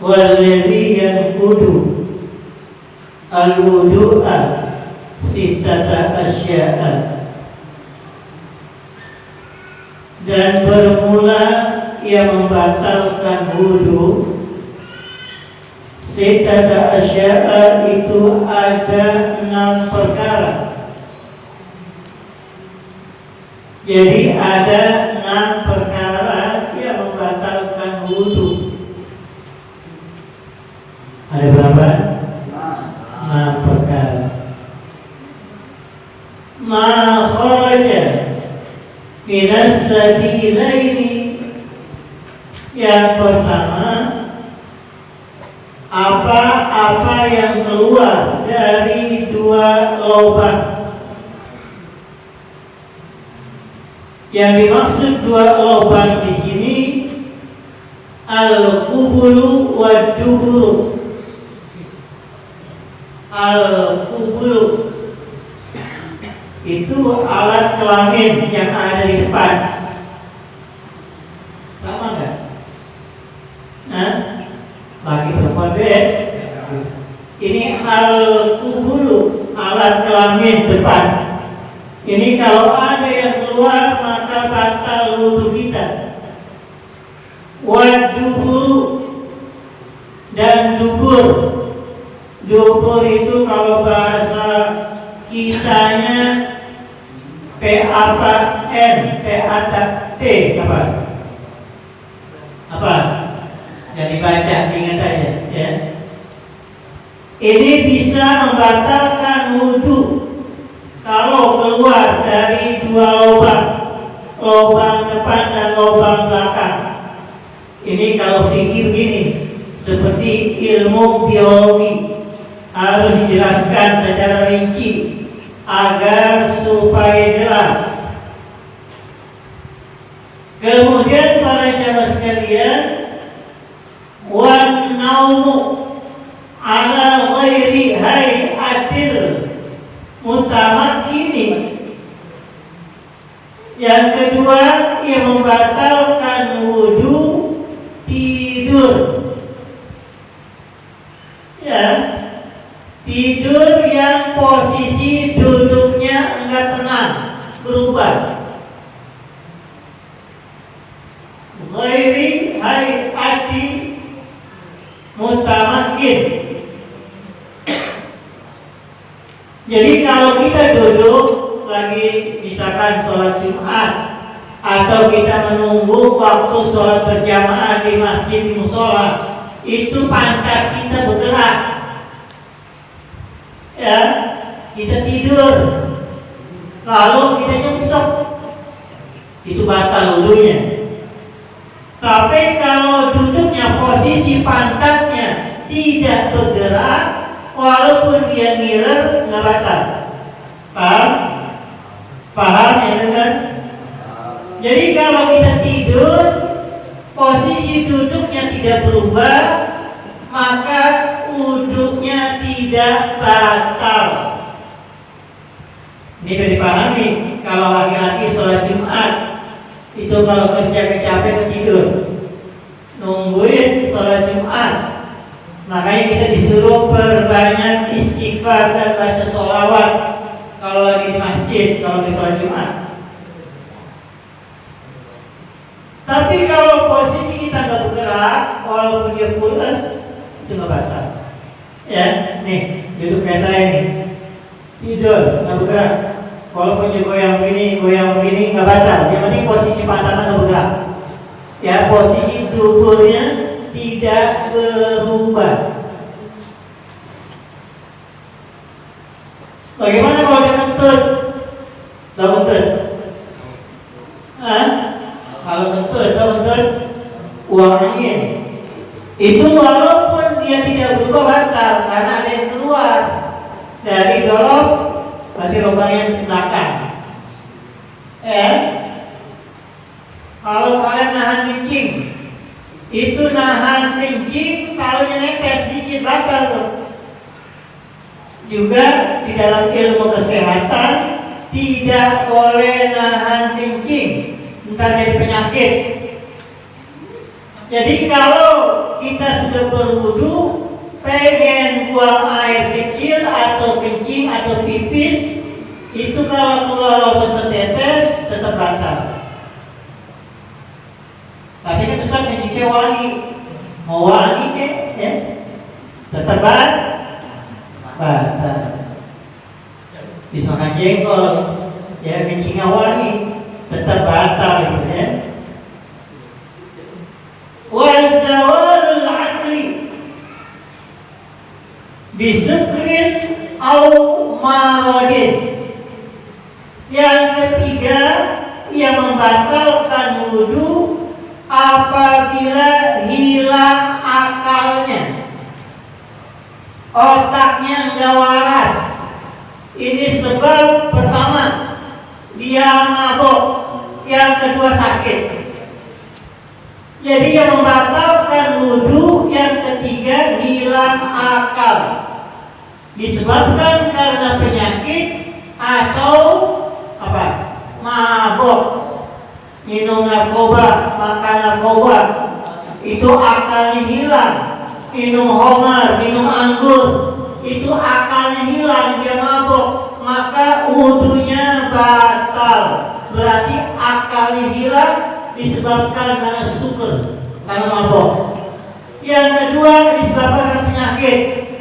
Walladzi yanqudu al-wudu'a sittata asya'a, dan bermula ia membatalkan wudu. Sittata asya'a itu ada 6 perkara. Jadi ada 6 perkara yang membatalkan wudu. Ada berapa? 6 perkara. Ma kharaja minas sabilaini, yang pertama, apa-apa yang keluar dari 2 lubang. Yang dimaksud 2 lubang di sini al-qubulu wa duburu. Al-qubulu itu alat kelamin yang ada di depan. Sama enggak? Laki perempuan bed. Ini al-qubulu, alat kelamin depan. Ini kalau ada yang keluar maka batal wudu kita. Wa duburu, dan dubur. Dubur itu kalau bahasa kitanya P-A-N, P-A-T, apa? Jadi baca, ingat saja ya. Ini bisa membatalkan wudu kalau keluar dari 2 lubang, lubang depan dan lubang belakang. Ini kalau fikih begini, seperti ilmu biologi, harus dijelaskan secara rinci agar supaya jelas. Kemudian para jamaah sekalian, wan naumu ala ghairi hay'atil mutamakkinin. Yang kedua, ia membatalkan wudu tidur. Ya, tidur yang posisi duduknya enggak tenang, berubah. Ghairi hay'ati mutamakkin. Jadi kalau kita duduk lagi misalkan sholat Jumat, atau kita menunggu waktu sholat berjamaah di masjid, di musola, itu pantat kita bergerak. Ya, kita tidur, lalu kita nyungsep, itu batal wudunya. Tapi kalau duduknya posisi pantatnya tidak bergerak, walaupun dia ngiler, nggak batal. Paham? Paham ya dengar? Jadi kalau kita tidur, posisi duduknya tidak berubah, maka wuduknya tidak batal. Ini bisa dipahami. Kalau laki-laki sholat Jumat, itu kalau kerja capek tidur, nungguin sholat Jumat. Makanya kita disuruh perbanyak istighfar dan baca sholawat kalau lagi di masjid, kalau di sholat Jumat. Tapi kalau posisi kita nggak bergerak, walaupun dia pulas, itu nggak batal. Ya, nih duduk kayak saya nih, tidur nggak bergerak. Walaupun dia goyang begini nggak batal. Yang penting posisi pantatnya nggak bergerak. Ya, posisi tubuhnya tidak berubah. Bagaimana kalau dia kentut? Tahu kentut? Kalau kentut, uang angin. Itu walaupun dia tidak berubah batal, karena ada yang keluar dari dalam, berarti lubangnya belakang. Kalau kalian nahan kencing, itu nahan kencing, kalau nyenetes sedikit batal tuh. Juga di dalam ilmu kesehatan tidak boleh nahan kencing, ntar jadi penyakit. Jadi kalau kita sudah berwudu, pengen buang air kecil atau kencing atau pipis, itu kalau keluar walaupun setetes tetap batal. Tapi kan besar kencing saya wangi, mau wangi kek, ya, tetap batal. Bisa makan jengkol, ya kencingnya wangi, tetap batal gitu ya. Wazawalul aqli bisukrin au maradin. Yang ketiga, ia membatalkan wudu apabila hilang akalnya, otaknya enggak waras. Ini sebab pertama, dia mabuk, yang kedua sakit. Jadi yang membatalkan wudu yang ketiga hilang akal, disebabkan karena penyakit atau apa? Mabuk, minum narkoba, makan narkoba, itu akalnya hilang. Minum homer, minum anggur, itu akalnya hilang, dia mabuk, maka wudunya batal. Berarti akalnya hilang disebabkan karena syukur, karena mabuk. Yang kedua disebabkan karena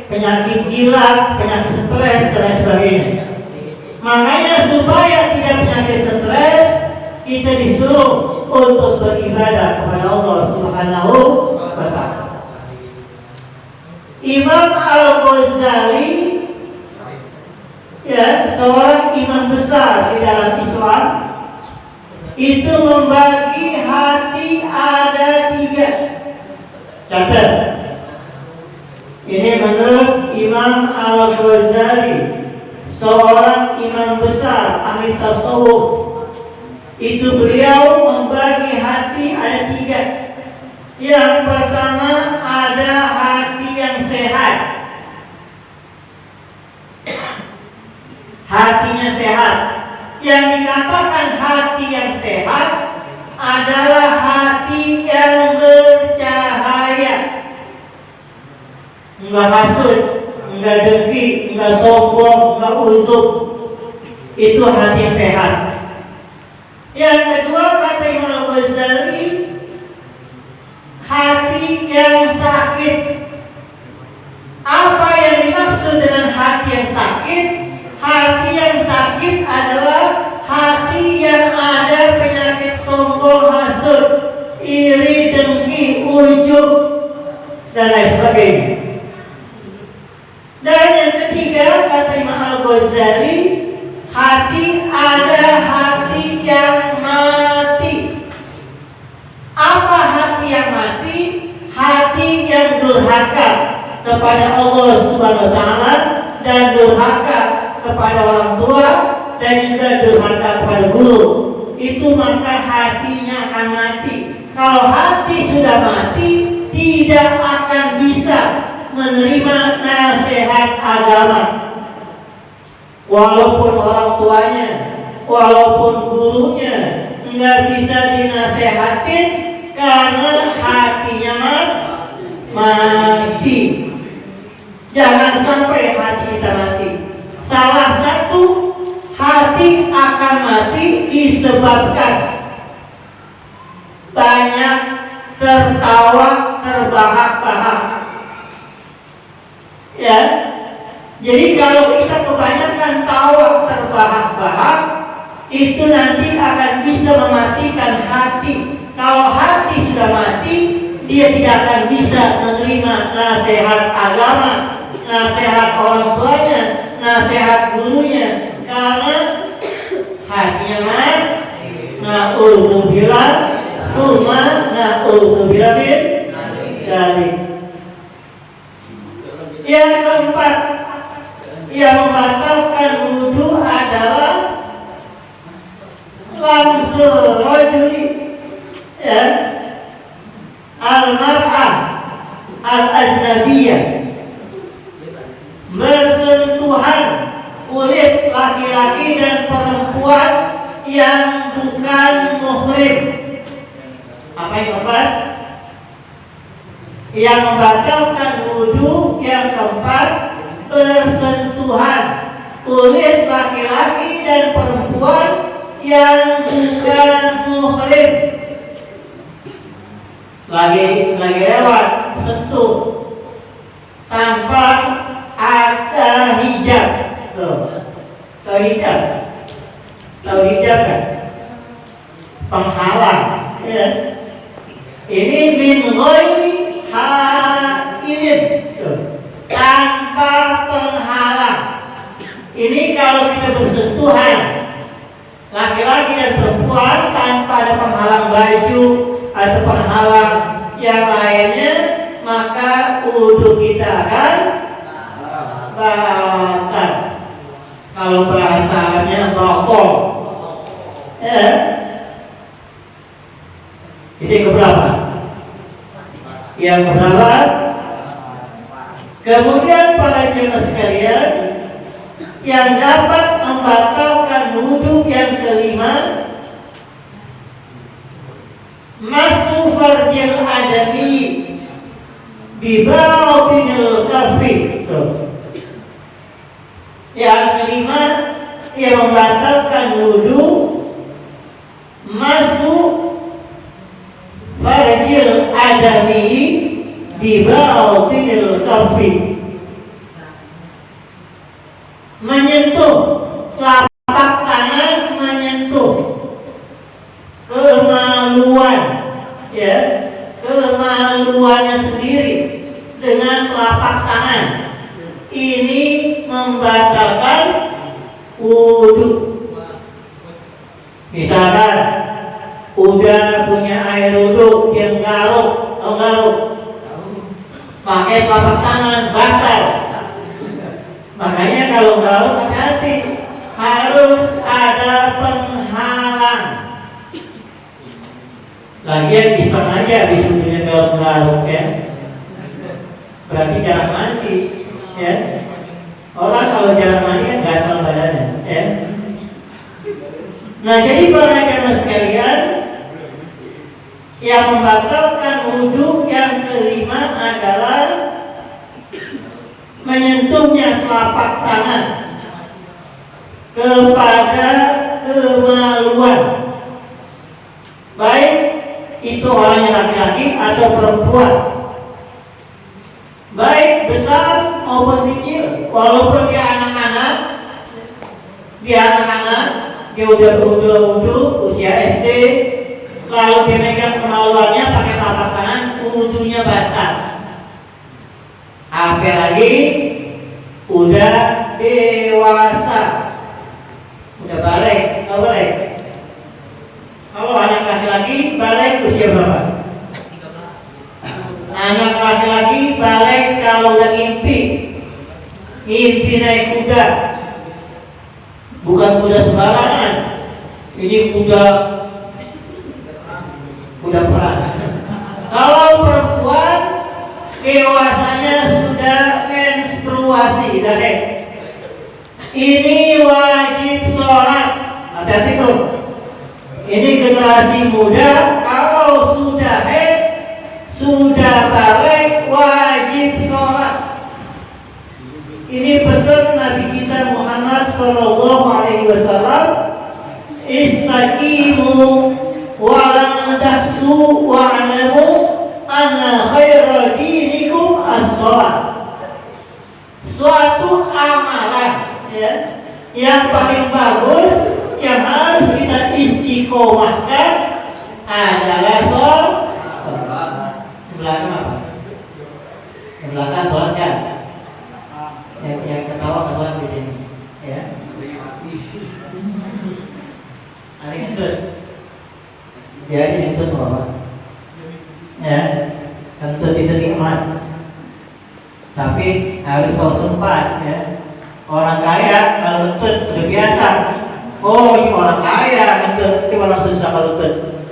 penyakit gila, penyakit stres dan lain sebagainya. Makanya supaya tidak penyakit stres, kita disuruh untuk beribadah kepada Allah Subhanahu wa Ta'ala. Imam Al-Ghazali, ya, seorang imam besar di dalam Islam, itu membagi hati ada 3. Catat. Ini menurut Imam Al-Ghazali, seorang imam besar ahli tasawuf. Itu beliau membagi hati ada 3. Yang pertama ada hati yang sehat. Hatinya sehat. Yang dikatakan hati yang sehat adalah hati yang bercahaya, enggak hasut, enggak dengki, enggak sombong, enggak uzub. Itu hati yang sehat. Yang kedua kata Imam Al-Ghazali, hati yang sakit. Apa yang dimaksud dengan hati yang sakit? Hati yang sakit adalah hati yang ada penyakit sombong, hasud, iri, dengki, ujub, dan lain sebagainya. Dan yang ketiga kata Imam Al-Ghazali, ada hati yang mati. Apa hati yang mati? Hati yang durhaka kepada Allah Subhanahu wa Ta'ala dan durhaka kepada orang tua dan juga durhaka kepada guru. Itu maka hatinya akan mati. Kalau hati sudah mati, tidak akan bisa menerima nasihat agama. Walaupun orang tuanya, walaupun gurunya nggak bisa dinasehatin karena hatinya mati. Jangan sampai hati kita mati. Salah satu hati akan mati disebabkan banyak tertawa, terbahak-bahak. Ya, jadi kalau kita kebanyakan tawa, terbahak-bahak, itu nanti akan bisa mematikan hati. Kalau hati sudah mati, dia tidak akan bisa menerima nasihat agama, nasihat orang tuanya, nasihat gurunya, karena hatinya mati. Na'udzubillah, tsumma na'udzubillah min dzalik. Yang keempat, yang membatalkan wudu adalah lamsul rajuli, ya, al-mar'ah al-ajnabiyah, bersentuhan kulit laki-laki dan perempuan yang bukan muhrim. Apa yang keempat? Yang membatalkan wudhu yang keempat, bersentuhan kulit laki-laki dan perempuan yang bukan muhrim. Lagi lewat sentuh tanpa ada hijab. Tahu hijab? Tahu hijab kan? Penghalang, ya. Ini min ghairi hailin, tanpa penghalang. Ini kalau kita bersentuhan laki-laki dan perempuan tanpa ada penghalang baju atau penghalang yang lainnya, maka wudhu kita akan batal. Kalau bahasa Arabnya batal. Ya. Ini keberapa? Yang keberapa? Kemudian para jemaah sekalian, yang dapat membatalkan wudhu yang kelima, masu farjil adami bibatinil kafi. Yang kelima yang membatalkan wudhu, masuk farjil adami bibatinil kafi, menyentuh telapak tangan, menyentuh kemaluan, ya, kemaluannya sendiri dengan telapak tangan. Ini membatalkan wudhu. Misalkan udah punya air wudhu, dia garuk, pakai telapak tangan, batal. Makanya kalau garuk hati-hati, harus ada penghalang. Lagian iseng aja habis wudhunya garuk, ya. Berarti jarang mandi, ya. Orang kalau jarang mandi kan gatal badannya, ya. Nah, jadi para jemaah sekalian, yang membatalkan wudhu yang kelima adalah menyentuhnya telapak tangan kepada kemaluan, baik itu orangnya laki-laki atau perempuan, baik besar maupun kecil. Walaupun dia anak-anak, dia udah wudhu usia SD, lalu dia megang kemaluannya pakai telapak tangan, wudhunya batal. Apalagi udah dewasa, udah balik, nggak balik. Kalau anak laki-laki balik usia berapa? Anak laki-laki balik kalau udah ngimpi naik kuda, bukan kuda sembarangan. Ini kuda perang. Kalau perempuan dewasanya sudah menstruasi, ini wajib sholat. Hati-hati tuh. Ini generasi muda, kalau sudah balik wajib sholat. Ini pesan Nabi kita Muhammad sallallahu alaihi wasallam, istaqimu wa la tahsu wa'lamu anna khaira dinikum as-shalah. Suatu amalan, ya, yang paling bagus yang harus kita istiqomahkan adalah sholat. Yang belakang apa? Yang belakang sholat kan? Yang ketawa ke sholat di sini, ya. Hari kentut, ya ini kentut apa? Ya, kentut itu nikmat, tapi harus tahu tempat, ya. Orang kaya kalau kentut udah biasa. Oh, ini orang kaya kentut, ini orang susah kalau kentut.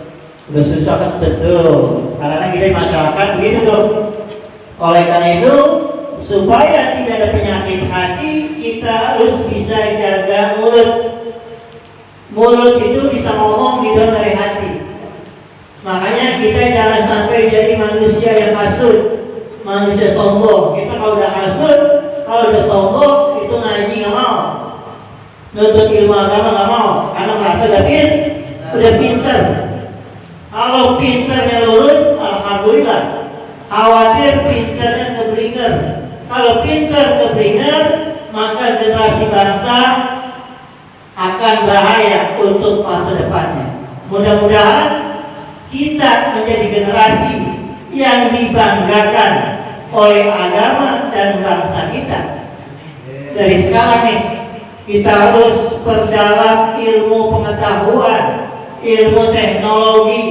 Udah susah kentut tuh, karena kita di masyarakat begitu tuh. Oleh karena itu, supaya tidak ada penyakit hati, kita harus bisa jaga mulut. Mulut itu bisa ngomong di dari hati. Makanya kita jangan sampai jadi manusia yang hasud, manusia sombong. Kita kalau udah hasud, kalau udah sombong, itu ngaji nggak mau, nuntut ilmu agama nggak mau, karena merasa udah pinter. Kalau pinternya lulus, alhamdulillah. Khawatir pinternya keblinger. Kalau pinter keblinger, maka generasi bangsa akan bahaya untuk masa depannya. Mudah-mudahan kita menjadi generasi yang dibanggakan oleh agama dan bangsa kita. Dari sekarang nih, kita harus perdalam ilmu pengetahuan, ilmu teknologi,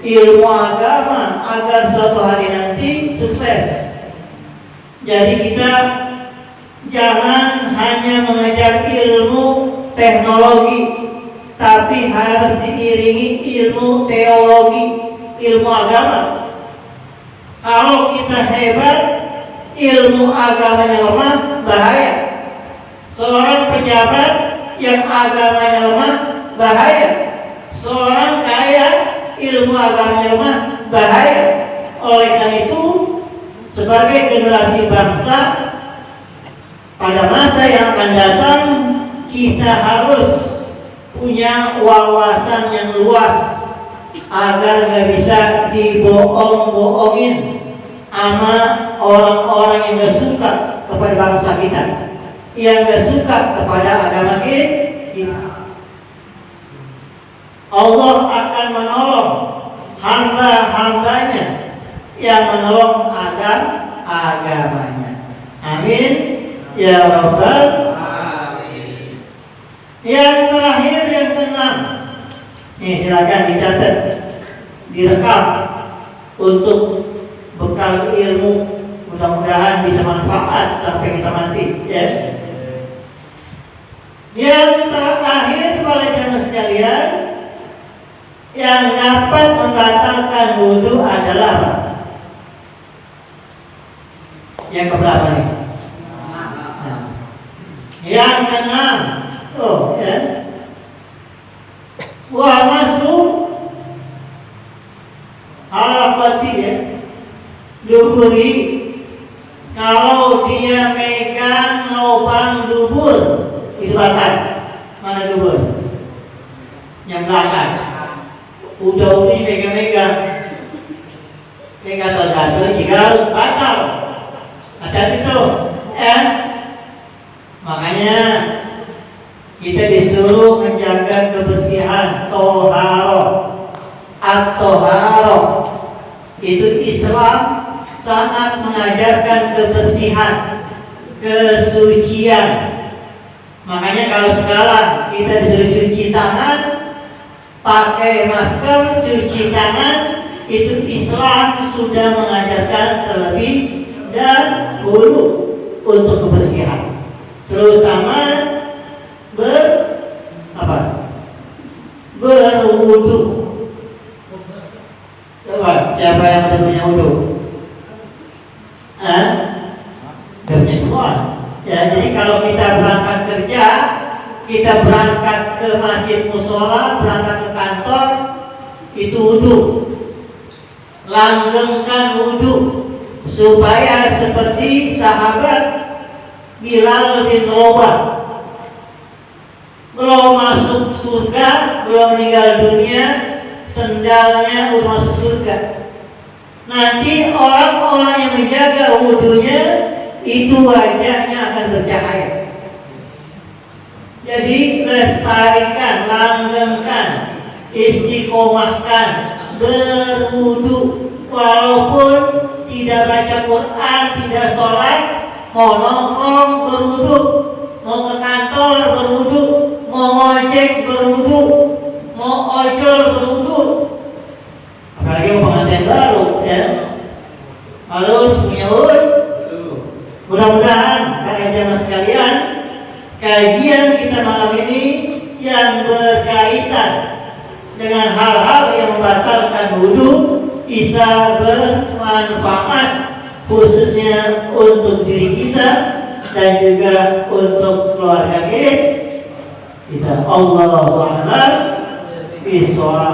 ilmu agama agar suatu hari nanti sukses. Jadi kita jangan hanya mengejar ilmu teknologi, tapi harus diiringi ilmu teologi, ilmu agama. Kalau kita hebat, ilmu agamanya lemah, bahaya. Seorang pejabat yang agamanya lemah, bahaya. Seorang kaya, ilmu agamanya lemah, bahaya. Oleh karena itu, sebagai generasi bangsa, pada masa yang akan datang, kita harus punya wawasan yang luas agar gak bisa dibohong-bohongin sama orang-orang yang gak suka kepada bangsa kita, yang gak suka kepada agama kita. Allah akan menolong hamba-hambanya yang menolong agamanya. Amin ya rabbal alamin. Yang terakhir, yang keenam, nih silakan dicatat, direkam untuk bekal ilmu. Mudah-mudahan bisa manfaat sampai kita mati, ya. Yang terakhir, para jamaah sekalian, yang dapat membatalkan wudu adalah apa? Yang keberapa nih? Nah, yang keenam, ya. Wa masuk halaqati, ya, duburi, kalau dia megang lubang dubur itu batal. Mana dubur? Yang belakang. Udah megang-megang, gatal-gatal juga batal. Ada itu, ya. Makanya kita disuruh menjaga kebersihan, toharoh. At-toharoh itu Islam sangat mengajarkan kebersihan, kesucian. Makanya kalau sekarang kita disuruh cuci tangan, pakai masker, cuci tangan, itu Islam sudah mengajarkan terlebih dahulu untuk kebersihan, terutama berwudu. Coba siapa yang ada punya wudu? Gak punya semua. Ya, jadi kalau kita berangkat kerja, kita berangkat ke masjid musola, berangkat ke kantor, itu wudu. Langgengkan wudu supaya seperti sahabat Bilal bin Rabah, belum masuk surga, belum meninggal dunia, sendalnya udah masuk surga. Nanti orang-orang yang menjaga wudunya itu wajahnya akan bercahaya. Jadi lestarikan, langgengkan, istiqomahkan, berwudu. Walaupun tidak baca Quran, tidak sholat, mau nongkrong berwudu, mau ke kantor berwudu, mau ngojek berwudu, mau ojol berwudu. Apalagi mau pengantin baru, ya, harus punya wudu. Mudah-mudahan para jamaah sekalian, kajian kita malam ini yang berkaitan dengan hal-hal yang membatalkan wudu bisa bermanfaat, khususnya untuk diri kita dan juga untuk keluarga kita. Allahu a'lam bishawab.